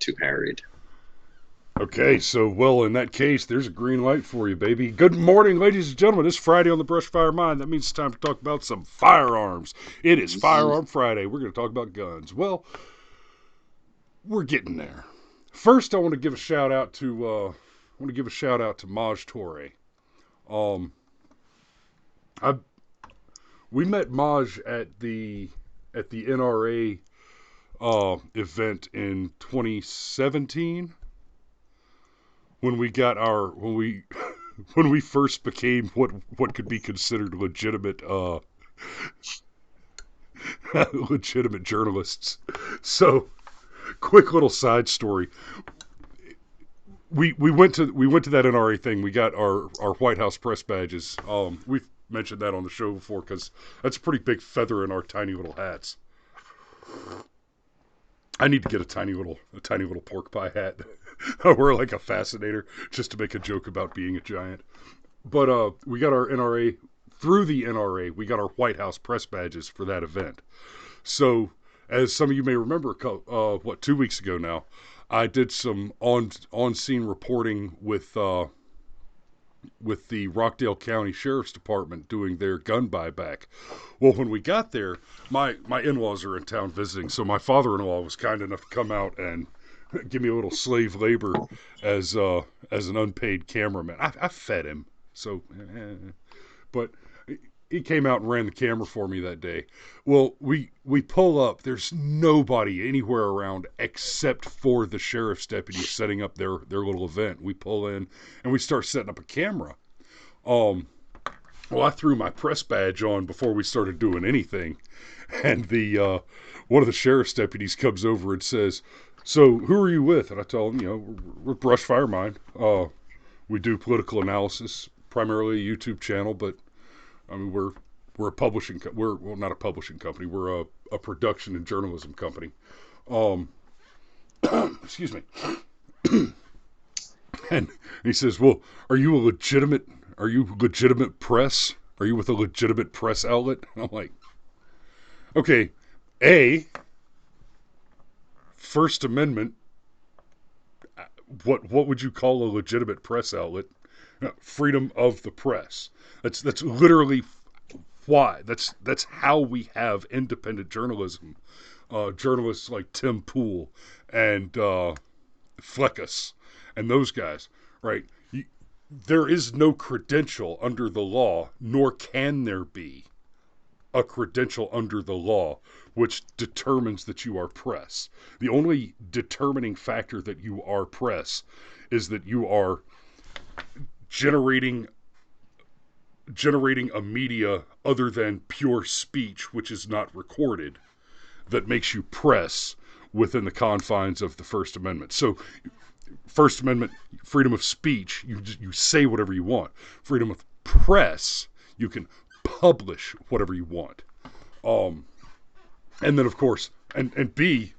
too harried. Okay, so, well, in that case, there's a green light for you, baby. Good morning, ladies and gentlemen. It's Friday on the Brushfire Mind. That means it's time to talk about some firearms. It is Firearm Friday. We're going to talk about guns. Well, we're getting there. First, I want to give a shout out to Maj Torre. Um, I we met Maj at the NRA event in 2017 when we got our when we when we first became what could be considered legitimate legitimate journalists. So, quick little side story. We went to that NRA thing. We got our White House press badges. We've mentioned that on the show before because that's a pretty big feather in our tiny little hats. I need to get a tiny little pork pie hat. I wear like a fascinator just to make a joke about being a giant. But we got our NRA through the NRA. We got our White House press badges for that event. So, as some of you may remember, 2 weeks ago now, I did some on scene reporting with the Rockdale County Sheriff's Department doing their gun buyback. Well, when we got there, my in-laws are in town visiting, so my father-in-law was kind enough to come out and give me a little slave labor as an unpaid cameraman. I fed him, so but he came out and ran the camera for me that day. Well, we pull up. There's nobody anywhere around except for the sheriff's deputies setting up their little event. We pull in and we start setting up a camera. Um, well, I threw my press badge on before we started doing anything, and the one of the sheriff's deputies comes over and says, "So who are you with?" And I tell him, we're Brushfire Mind. We do political analysis, primarily a YouTube channel, but I mean, we're a publishing we're well, not a publishing company. We're a production and journalism company. Um, excuse me. And he says, "Well, are you a legitimate? Are you legitimate press? Are you with a legitimate press outlet?" And I'm like, "Okay, a First Amendment. What would you call a legitimate press outlet? Freedom of the press. That's literally why. That's how we have independent journalism. Journalists like Tim Pool and Fleckus and those guys, right? There is no credential under the law, nor can there be a credential under the law which determines that you are press. The only determining factor that you are press is that you are generating a media other than pure speech, which is not recorded, that makes you press within the confines of the First Amendment. So, First Amendment, freedom of speech, you say whatever you want. Freedom of press, you can publish whatever you want. Um, and then, of course, and B,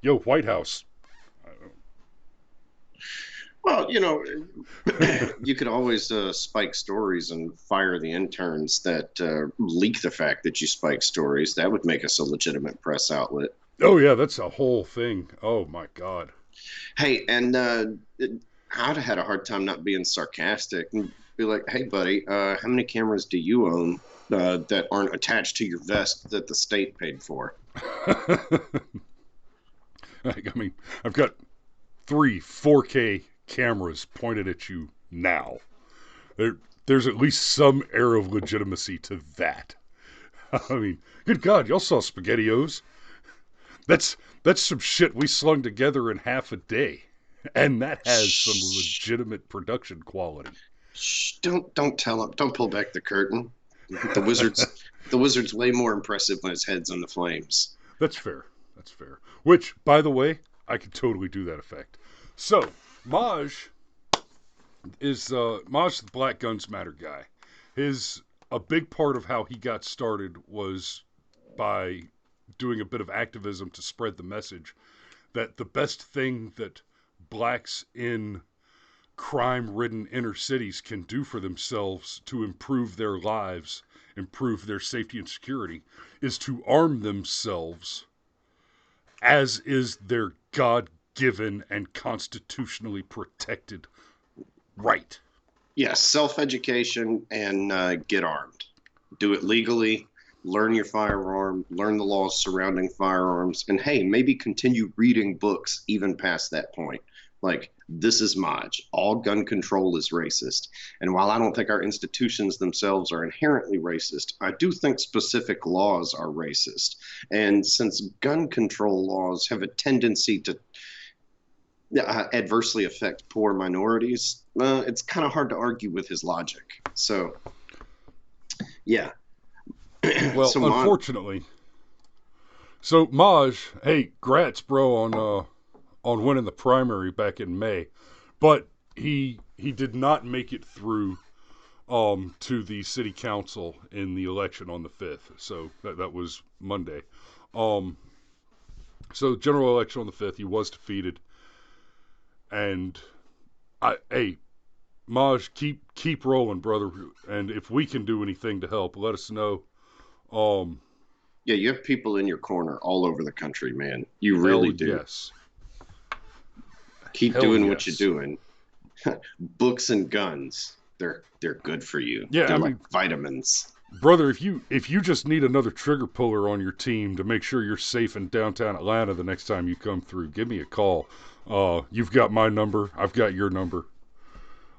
White House. Well, you could always spike stories and fire the interns that leak the fact that you spike stories. That would make us a legitimate press outlet. Oh, yeah, that's a whole thing. Oh, my God. Hey, and I'd have had a hard time not being sarcastic and be like, "Hey, buddy, how many cameras do you own that aren't attached to your vest that the state paid for?" I mean, I've got 4K cameras pointed at you now. There's at least some air of legitimacy to that. I mean, good God, y'all saw SpaghettiOs. That's some shit we slung together in half a day, and that has some legitimate production quality. Shh, don't tell him. Don't pull back the curtain. The wizard's way more impressive when his head's on the flames. That's fair. That's fair. Which, by the way, I could totally do that effect. So, Maj Maj the Black Guns Matter guy. A big part of how he got started was by doing a bit of activism to spread the message that the best thing that blacks in crime-ridden inner cities can do for themselves to improve their lives, improve their safety and security, is to arm themselves, as is their God given and constitutionally protected right. Yes, self-education and get armed. Do it legally. Learn your firearm. Learn the laws surrounding firearms, and hey, maybe continue reading books even past that point. Like, this is Maj. All gun control is racist. And while I don't think our institutions themselves are inherently racist, I do think specific laws are racist. And since gun control laws have a tendency to adversely affect poor minorities, it's kind of hard to argue with his logic. So, yeah. Well, So, unfortunately, so Maj, hey, grats, bro, on winning the primary back in May, but he did not make it through to the city council in the election on the 5th. So that was Monday. So general election on the 5th, he was defeated. And hey, Maj, keep rolling, brother. And if we can do anything to help, let us know. yeah, you have people in your corner all over the country, man. You really do. Yes. Keep Hell doing yes. what you're doing. Books and guns, they're good for you. Yeah, they're I like mean, vitamins. brother, if you just need another trigger puller on your team to make sure you're safe in downtown Atlanta the next time you come through, give me a call. You've got my number. I've got your number.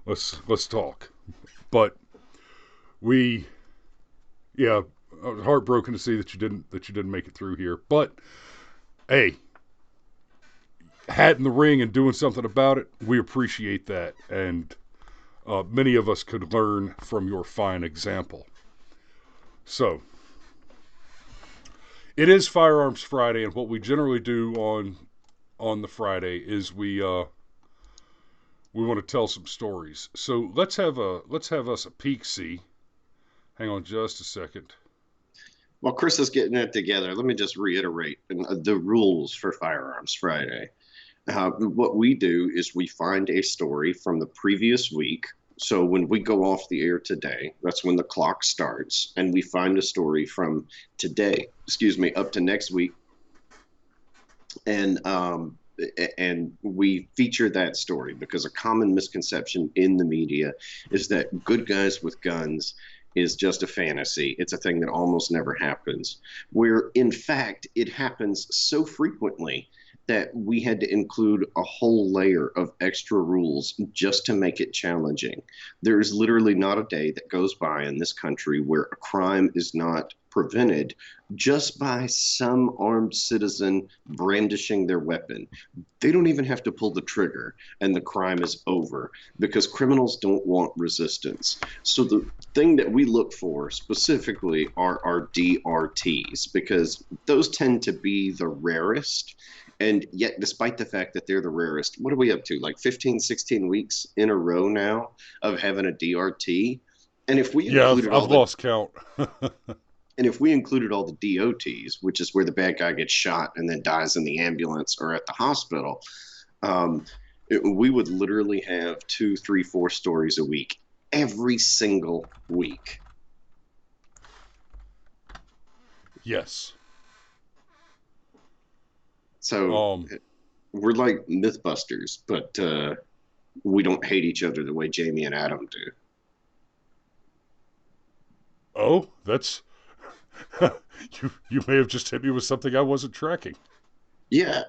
Let's talk. But I was heartbroken to see that you didn't make it through here. But hey, hat in the ring and doing something about it, we appreciate that, and many of us could learn from your fine example. So, it is Firearms Friday, and what we generally do on the Friday is we want to tell some stories. So let's have us a peek. See, hang on just a second. While Chris is getting that together, let me just reiterate the rules for Firearms Friday. What we do is we find a story from the previous week. So when we go off the air today, that's when the clock starts, and we find a story from today, up to next week, and we feature that story because a common misconception in the media is that good guys with guns is just a fantasy. It's a thing that almost never happens, where in fact it happens so frequently that we had to include a whole layer of extra rules just to make it challenging. There is literally not a day that goes by in this country where a crime is not prevented just by some armed citizen brandishing their weapon. They don't even have to pull the trigger and the crime is over because criminals don't want resistance. So the thing that we look for specifically are our DRTs because those tend to be the rarest. And yet, despite the fact that they're the rarest, what are we up to? Like 15, 16 weeks in a row now of having a DRT? And if we included I've lost count. and if we included all the DOTs, which is where the bad guy gets shot and then dies in the ambulance or at the hospital, we would literally have 2, 3, 4 stories a week, every single week. Yes. So we're like Mythbusters, but we don't hate each other the way Jamie and Adam do. Oh, that's you may have just hit me with something I wasn't tracking. Yeah,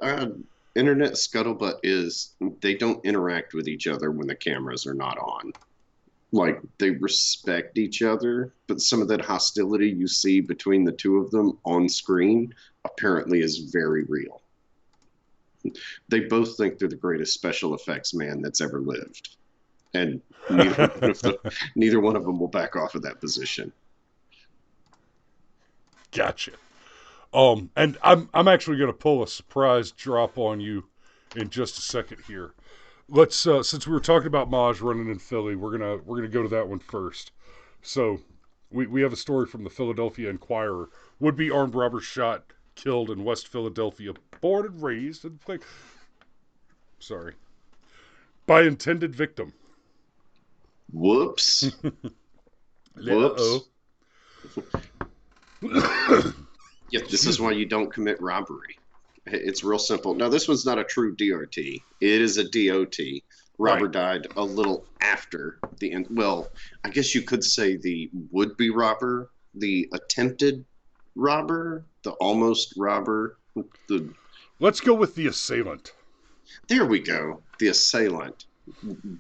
internet scuttlebutt is they don't interact with each other when the cameras are not on. Like, they respect each other, but some of that hostility you see between the two of them on screen apparently is very real. They both think they're the greatest special effects man that's ever lived. And neither one of them will back off of that position. Gotcha. And I'm actually going to pull a surprise drop on you in just a second here. Let's since we were talking about Maj running in Philly, we're gonna go to that one first. So we have a story from the Philadelphia Inquirer. Would-be armed robber shot, killed in West Philadelphia, born and raised and by intended victim. Whoops. Whoops. Yeah, this is why you don't commit robbery. It's real simple. Now, this one's not a true DRT. It is a DOT. Right. Robber died a little after the end. Well, I guess you could say the would-be robber, the attempted robber, the almost robber. The Let's go with the assailant. There we go. The assailant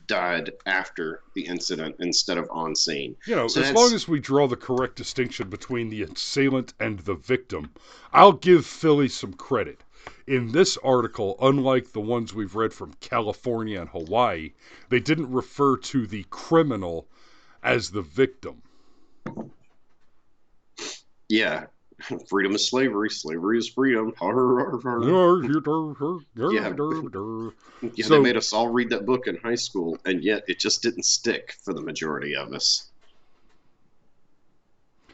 died after the incident instead of on scene. You know, So as long that's as we draw the correct distinction between the assailant and the victim, I'll give Philly some credit. In this article, unlike the ones we've read from California and Hawaii, they didn't refer to the criminal as the victim. yeah. Freedom is slavery. Slavery is freedom. Har, har, har. Yeah, yeah. They So, made us all read that book in high school, and yet it just didn't stick for the majority of us.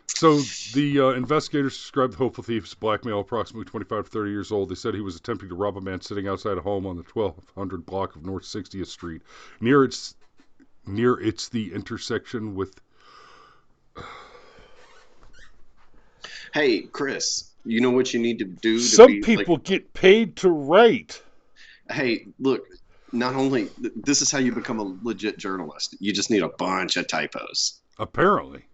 so the investigators described the hopeful thief as a black male, approximately 25 to 30 years old. They said he was attempting to rob a man sitting outside a home on the 1200 block of North 60th Street, near its the intersection with. Hey, Chris, you know what you need to do to Some be like, people get paid to write. hey, look, not only this is how you become a legit journalist. You just need a bunch of typos. Apparently.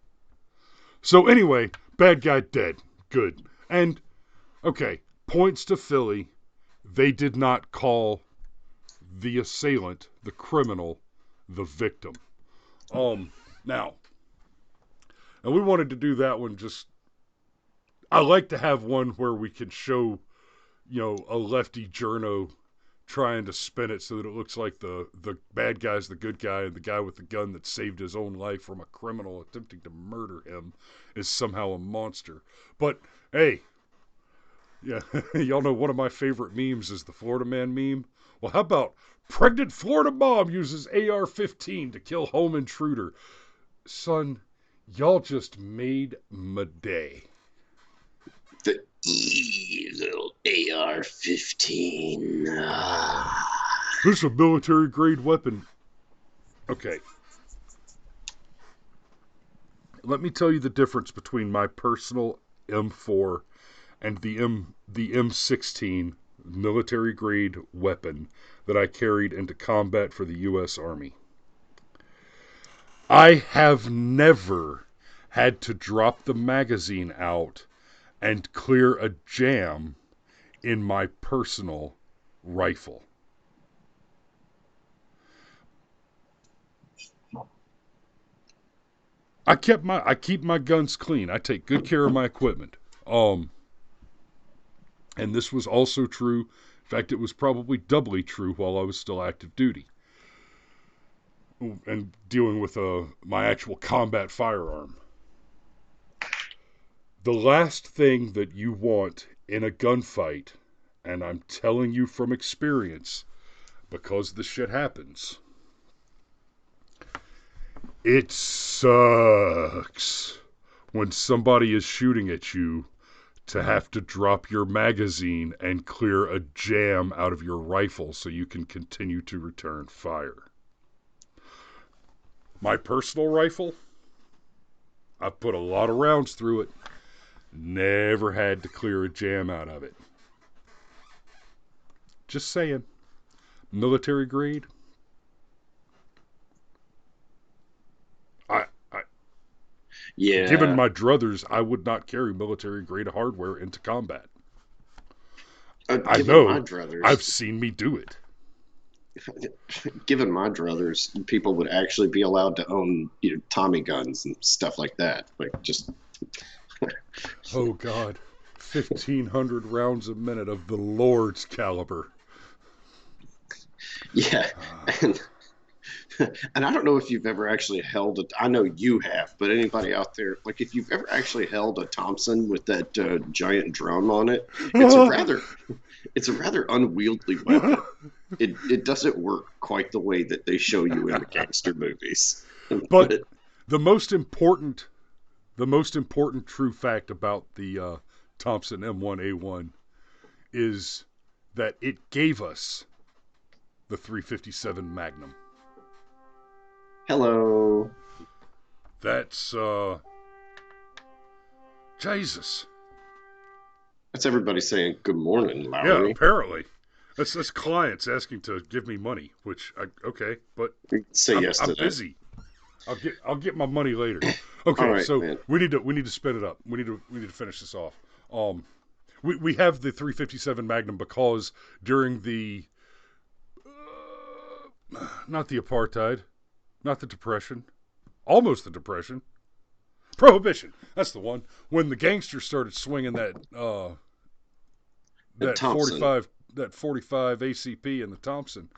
So anyway, bad guy dead. Good. And okay, points to Philly. They did not call the assailant, the criminal, the victim. Now, and we wanted to do that one just. I like to have one where we can show, a lefty journo trying to spin it so that it looks like the bad guy's the good guy and the guy with the gun that saved his own life from a criminal attempting to murder him is somehow a monster. But hey, yeah, y'all know one of my favorite memes is the Florida Man meme. Well, how about pregnant Florida mom uses AR-15 to kill home intruder? Son, y'all just made my day. The evil AR-15. This is a military grade weapon. Okay. Let me tell you the difference between my personal M4 and the M16 military grade weapon that I carried into combat for the US Army. I have never had to drop the magazine out and clear a jam in my personal rifle. I keep my guns clean. I take good care of my equipment. And this was also true. In fact, it was probably doubly true while I was still active duty and dealing with my actual combat firearm. The last thing that you want in a gunfight, and I'm telling you from experience, because this shit happens, it sucks when somebody is shooting at you to have to drop your magazine and clear a jam out of your rifle so you can continue to return fire. My personal rifle, I've put a lot of rounds through it. Never had to clear a jam out of it. Just saying. Military grade. Yeah. Given my druthers, I would not carry military grade hardware into combat. I Given my know. I've druthers, seen me do it. given my druthers, people would actually be allowed to own, Tommy guns and stuff like that. Like just. Oh God, 1,500 rounds a minute of the Lord's caliber. Yeah, and and I don't know if you've ever actually held a. I know you have, but anybody out there, like if you've ever actually held a Thompson with that giant drum on it, it's a rather unwieldy weapon. It doesn't work quite the way that they show you in the gangster movies. But the most important true fact about the Thompson M1A1 is that it gave us the 357 Magnum. Hello. That's Jesus. That's everybody saying good morning, Yeah, Lowry. apparently. That's clients asking to give me money, which okay, but Say yes I'm to that. busy. I'll get my money later. All Okay, right, so man. we need to spin it up. We need to finish this off. Um, we have the 357 Magnum because during the not the apartheid, not the depression, almost the depression, prohibition. That's the one. When the gangsters started swinging And that Thompson. 45 ACP in the Thompson,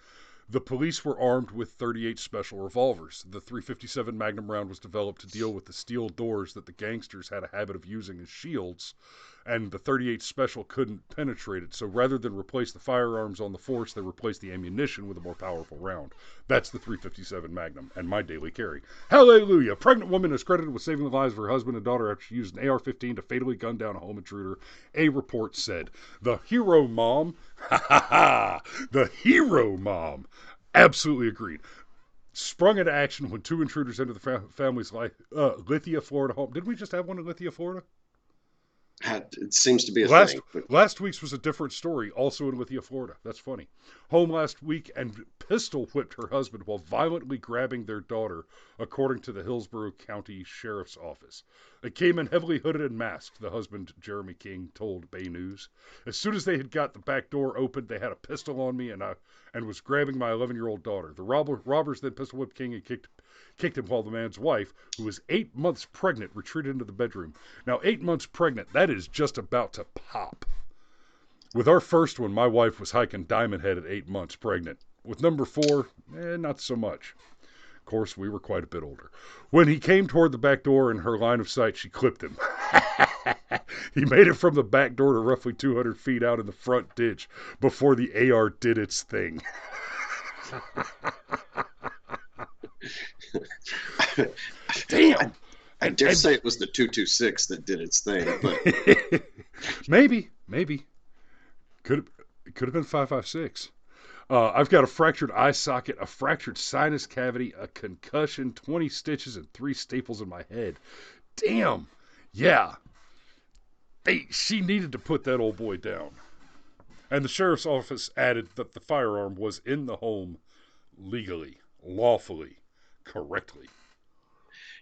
the police were armed with 38 special revolvers. The 357 Magnum round was developed to deal with the steel doors that the gangsters had a habit of using as shields, and the 38 special couldn't penetrate it. So rather than replace the firearms on the force, they replaced the ammunition with a more powerful round. That's the 357 Magnum and my daily carry. Hallelujah! Pregnant woman is credited with saving the lives of her husband and daughter after she used an AR-15 to fatally gun down a home intruder. A report said. The hero mom, ha ha ha, the hero mom. Absolutely agreed. Sprung into action when two intruders entered the family's Lithia, Florida home. Did we just have one in Lithia, Florida? It seems to be a Last thing, but last week's was a different story, also in Lithia, Florida. That's funny. Home last week and pistol whipped her husband while violently grabbing their daughter, according to the Hillsborough County Sheriff's Office. They came in heavily hooded and masked, the husband, Jeremy King, told Bay News. As soon as they had got the back door open, they had a pistol on me and was grabbing my 11-year-old daughter. The robbers then pistol whipped King and kicked him while the man's wife, who was 8 months pregnant, retreated into the bedroom. Now, 8 months pregnant, that is just about to pop. With our first one, my wife was hiking Diamond Head at 8 months pregnant. With number 4, not so much. Of course, we were quite a bit older. When he came toward the back door in her line of sight, she clipped him. He made it from the back door to roughly 200 feet out in the front ditch before the AR did its thing. I, Damn! I dare say it was the 226 that did its thing, but maybe could have been 556. I've got a fractured eye socket, a fractured sinus cavity, a concussion, 20 stitches, and 3 staples in my head. Damn. Yeah. She needed to put that old boy down. And the sheriff's office added that the firearm was in the home legally, lawfully, correctly.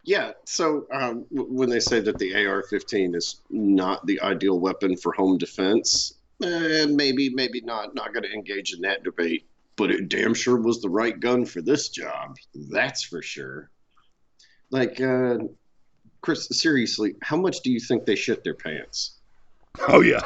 yeah. So when they say that the AR-15 is not the ideal weapon for home defense, maybe not going to engage in that debate. But it damn sure was the right gun for this job. That's for sure. Like, Chris, seriously, how much do you think they shit their pants? Oh, yeah.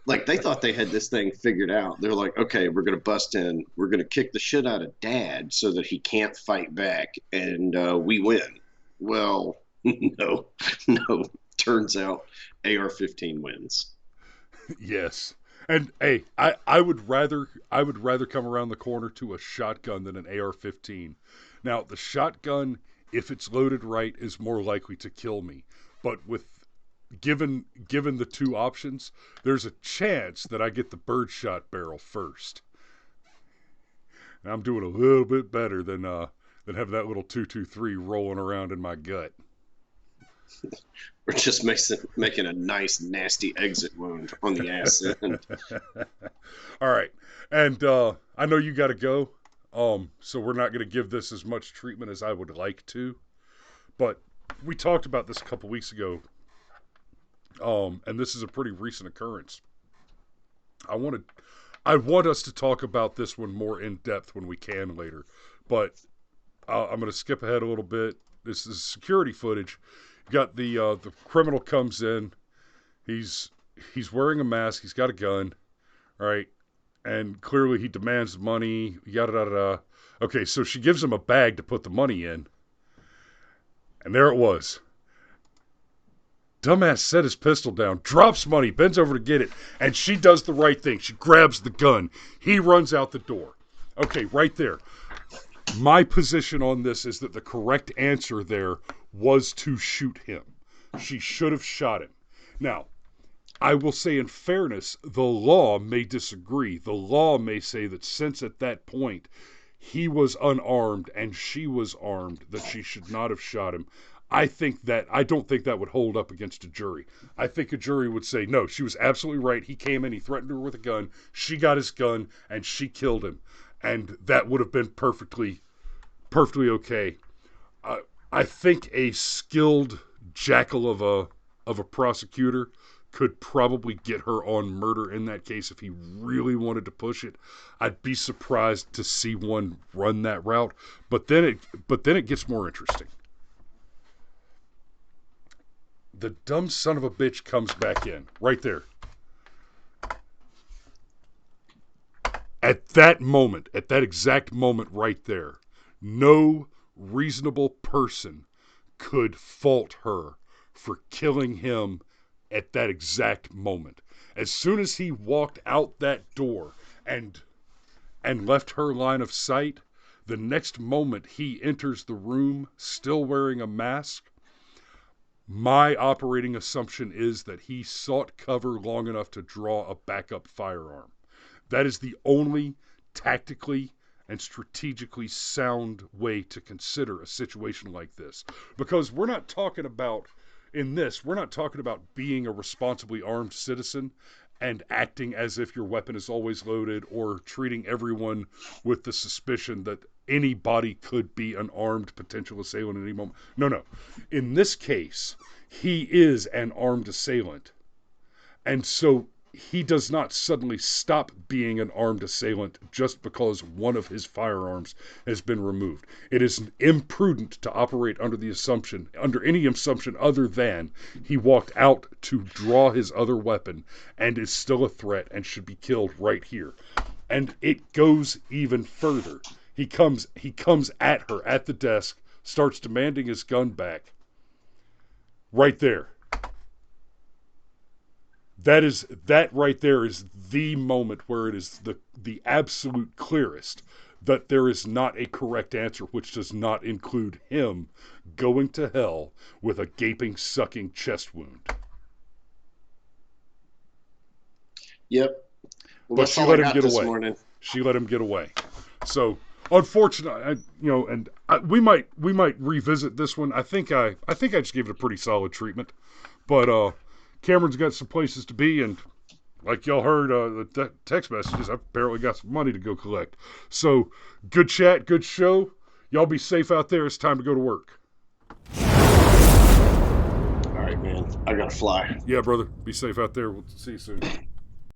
Like they thought they had this thing figured out. They're like, okay, we're gonna bust in, we're gonna kick the shit out of Dad so that he can't fight back, and we win. Well, no, no. Turns out AR-15 wins. Yes. And hey, I would rather come around the corner to a shotgun than an AR-15. Now, the shotgun, if it's loaded right, is more likely to kill me. But with given the two options, there's a chance that I get the birdshot barrel first. And I'm doing a little bit better than having that little 223 rolling around in my gut. We're just making a nice, nasty exit wound on the ass end. All right, and I know you got to go, so we're not going to give this as much treatment as I would like to. But we talked about this a couple weeks ago, and this is a pretty recent occurrence. I wanted, I want us to talk about this one more in depth when we can later, but I'm going to skip ahead a little bit. This is security footage. You got the criminal comes in. He's he's wearing a mask. He's got a gun, right? And clearly he demands money. Yada yada yada. Okay, so she gives him a bag to put the money in, and there it was. Dumbass set his pistol down, drops money, bends over to get it, and she does the right thing. She grabs the gun. He runs out the door. Okay, right there. My position on this is that the correct answer there was to shoot him. She should have shot him. Now, I will say in fairness, the law may disagree. The law may say that since at that point he was unarmed and she was armed, that she should not have shot him. I don't think that would hold up against a jury. I think a jury would say, no, she was absolutely right. He came in, he threatened her with a gun, she got his gun, and she killed him. And that would have been perfectly okay. I think a skilled jackal of a prosecutor could probably get her on murder in that case if he really wanted to push it. I'd be surprised to see one run that route, but then it gets more interesting. The dumb son of a bitch comes back in right there. At that moment, at that exact moment right there, no reasonable person could fault her for killing him at that exact moment. As soon as he walked out that door and left her line of sight, the next moment he enters the room still wearing a mask. My operating assumption is that he sought cover long enough to draw a backup firearm. That is the only tactically and strategically sound way to consider a situation like this. Because we're not talking about being a responsibly armed citizen and acting as if your weapon is always loaded, or treating everyone with the suspicion that anybody could be an armed potential assailant at any moment. No. In this case, he is an armed assailant. And so he does not suddenly stop being an armed assailant just because one of his firearms has been removed. It is imprudent to operate under any assumption other than he walked out to draw his other weapon and is still a threat and should be killed right here. And it goes even further. He comes at her at the desk, starts demanding his gun back. Right there. That right there is the moment where it is the absolute clearest that there is not a correct answer, which does not include him going to hell with a gaping, sucking chest wound. Yep. Well, But she let him get away. Morning. She let him get away. So, unfortunately, we might revisit this one. I think I just gave it a pretty solid treatment, but Cameron's got some places to be, and like y'all heard the text messages, I've apparently got some money to go collect. So, good chat, good show. Y'all be safe out there. It's time to go to work. All right, man. I gotta fly. Yeah, brother. Be safe out there. We'll see you soon.